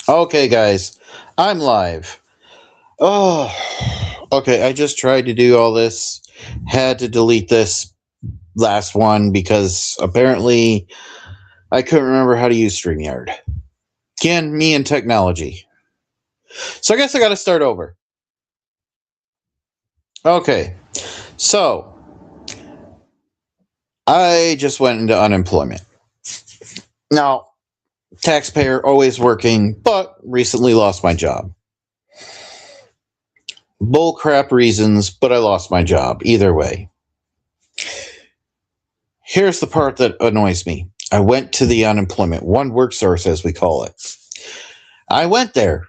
Okay, guys, I'm live. Oh, okay. I just tried to do all this. Had to delete this last one because apparently I couldn't remember how to use StreamYard. Again, me and technology. So I guess I got to start over. Okay, so I just went into unemployment. Now, taxpayer, always working, but recently lost my job. Bullcrap reasons, but I lost my job. Either way. Here's the part that annoys me. I went to the unemployment, one work source, as we call it. I went there.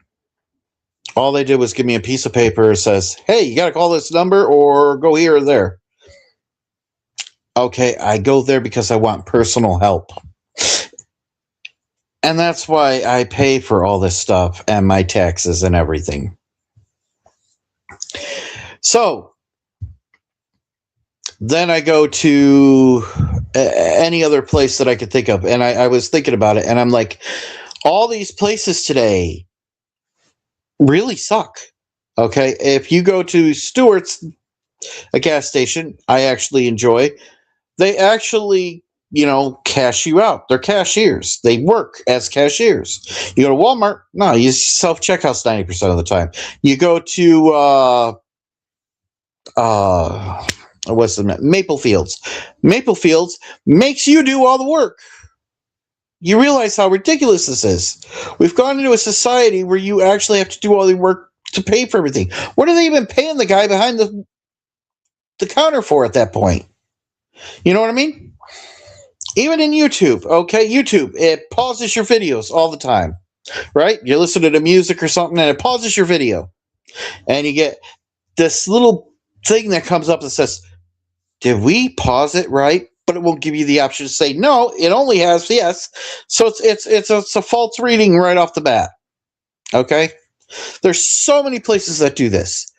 All they did was give me a piece of paper that says, hey, you got to call this number or go here or there. Okay, I go there because I want personal help. And that's why I pay for all this stuff and my taxes and everything. So then I go to any other place that I could think of. And I was thinking about it, and I'm like, all these places today really suck. Okay. If you go to Stewart's, a gas station I actually enjoy, they actually, cash you out. They're cashiers. They work as cashiers. You go to Walmart, no, you self checkouts 90% of the time. You go to what's the name? Maple Fields. Maple Fields makes you do all the work. You realize how ridiculous this is. We've gone into a society where you actually have to do all the work to pay for everything. What are they even paying the guy behind the counter for at that point? You know what I mean? Even in YouTube, okay? YouTube, it pauses your videos all the time, right? You're listening to music or something and it pauses your video. And you get this little thing that comes up that says, did we pause it right? But it won't give you the option to say no. It only has yes. So it's a false reading right off the bat. Okay? There's so many places that do this.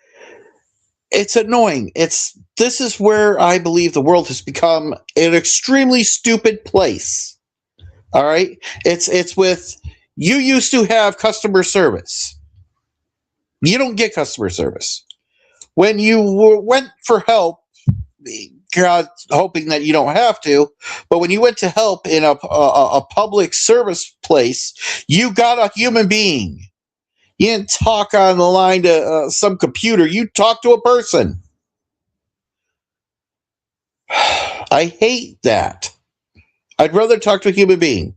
It's annoying. This is where I believe the world has become an extremely stupid place. All right? It's with you used to have customer service. You don't get customer service. When you went for help, God, hoping that you don't have to, but when you went to help in a public service place, you got a human being. You didn't talk on the line to some computer. You talked to a person. I hate that. I'd rather talk to a human being.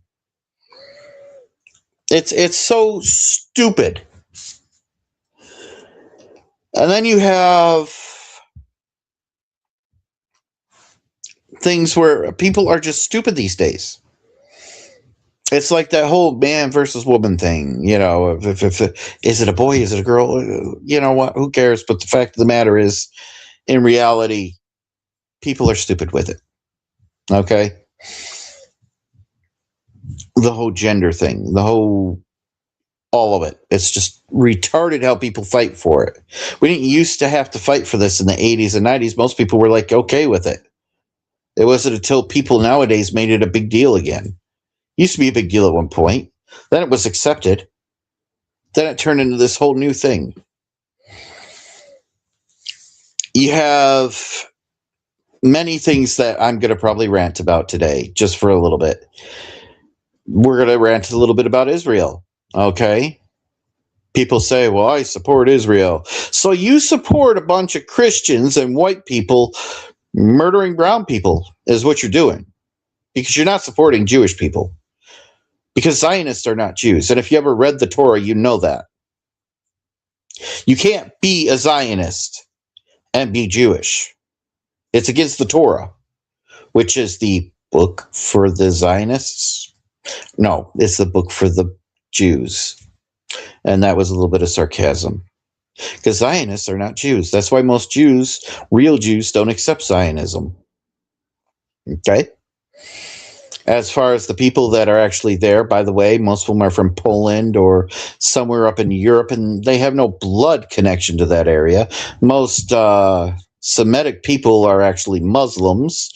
It's so stupid. And then you have things where people are just stupid these days. It's like that whole man versus woman thing. If is it a boy? Is it a girl? You know what? Who cares? But the fact of the matter is, in reality, people are stupid with it. Okay? The whole gender thing, all of it. It's just retarded how people fight for it. We didn't used to have to fight for this in the 80s and 90s. Most people were like okay with it. It wasn't until people nowadays made it a big deal again. Used to be a big deal at one point. Then it was accepted. Then it turned into this whole new thing. You have many things that I'm going to probably rant about today, just for a little bit. We're going to rant a little bit about Israel. Okay? People say, well, I support Israel. So you support a bunch of Christians and white people murdering brown people is what you're doing. Because you're not supporting Jewish people. Because Zionists are not Jews. And if you ever read the Torah, you know that. You can't be a Zionist and be Jewish. It's against the Torah, which is the book for the Zionists. No, it's the book for the Jews. And that was a little bit of sarcasm. Because Zionists are not Jews. That's why most Jews, real Jews, don't accept Zionism. Okay? As far as the people that are actually there, by the way, most of them are from Poland or somewhere up in Europe, and they have no blood connection to that area. Most Semitic people are actually Muslims,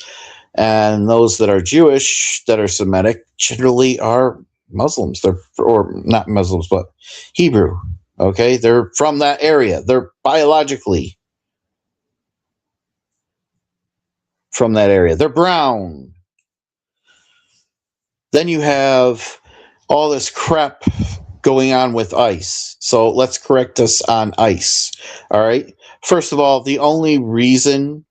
and those that are Jewish that are Semitic generally are Muslims. They're, or not Muslims, but Hebrew. Okay, they're from that area. They're biologically from that area. They're brown. Then you have all this crap going on with ICE. So let's correct us on ICE. All right. First of all, the only reason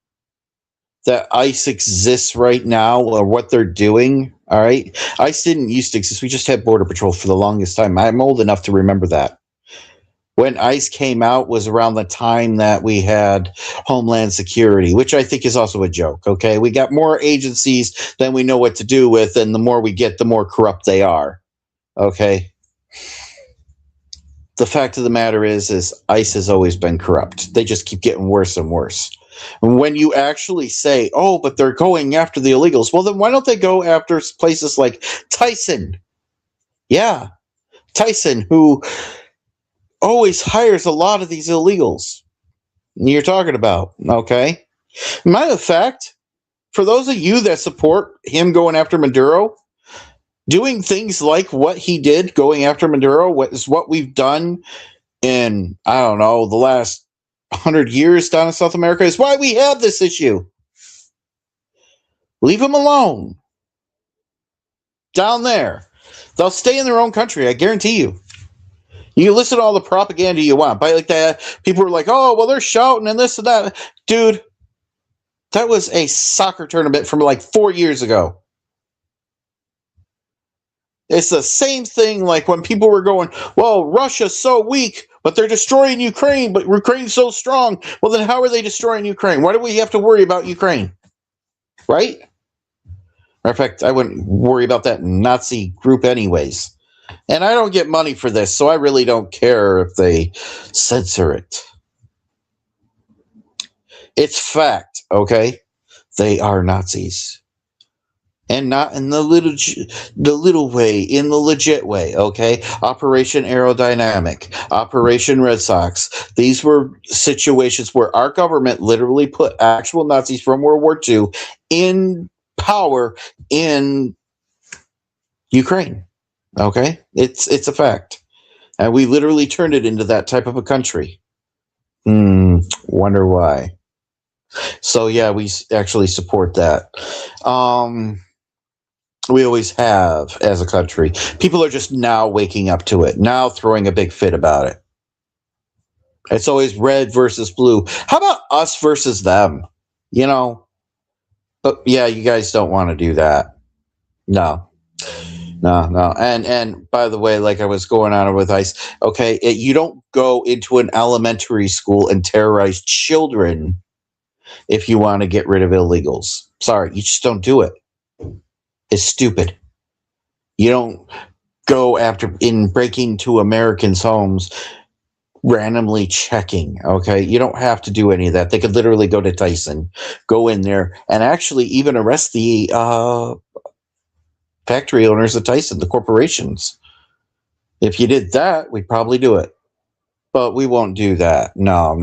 that ICE exists right now, or what they're doing, all right, ICE didn't used to exist. We just had Border Patrol for the longest time. I'm old enough to remember that. When ICE came out was around the time that we had Homeland Security, which I think is also a joke, okay? We got more agencies than we know what to do with, and the more we get, the more corrupt they are, okay? The fact of the matter is ICE has always been corrupt. They just keep getting worse and worse. And when you actually say, oh, but they're going after the illegals, well, then why don't they go after places like Tyson? Yeah, Tyson, who always hires a lot of these illegals you're talking about, okay? Matter of fact, for those of you that support him going after Maduro, doing things like what he did going after Maduro, what is what we've done in, I don't know, the last 100 years down in South America is why we have this issue. Leave them alone. Down there. They'll stay in their own country, I guarantee you. You can listen to all the propaganda you want. But like that, people are like, oh, well, they're shouting and this and that. Dude, that was a soccer tournament from like 4 years ago. It's the same thing like when people were going, well, Russia's so weak, but they're destroying Ukraine, but Ukraine's so strong. Well, then how are they destroying Ukraine? Why do we have to worry about Ukraine? Right? Matter of fact, I wouldn't worry about that Nazi group anyways. And I don't get money for this, so I really don't care if they censor it. It's fact, okay? They are Nazis. And not in the little way, in the legit way, okay? Operation Aerodynamic, Operation Red Sox. These were situations where our government literally put actual Nazis from World War II in power in Ukraine. Okay, it's a fact, and we literally turned it into that type of a country. Wonder why. So yeah, we actually support that. We always have as a country. People are just now waking up to it, now throwing a big fit about it. It's always red versus blue. How about us versus them? You know, but yeah, you guys don't want to do that. No. And by the way, like I was going on with ICE, okay, you don't go into an elementary school and terrorize children if you want to get rid of illegals. Sorry, you just don't do it. It's stupid. You don't go after in breaking into Americans' homes, randomly checking, okay? You don't have to do any of that. They could literally go to Tyson, go in there, and actually even arrest the factory owners of Tyson, the corporations. If you did that, we'd probably do it. But we won't do that. No.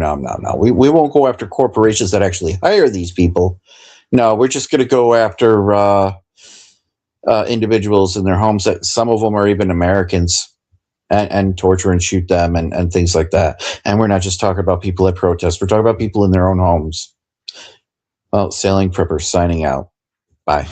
We won't go after corporations that actually hire these people. No, we're just going to go after individuals in their homes that some of them are even Americans and torture and shoot them and things like that. And we're not just talking about people at protests. We're talking about people in their own homes. Well, Sailing Prepper signing out. Bye.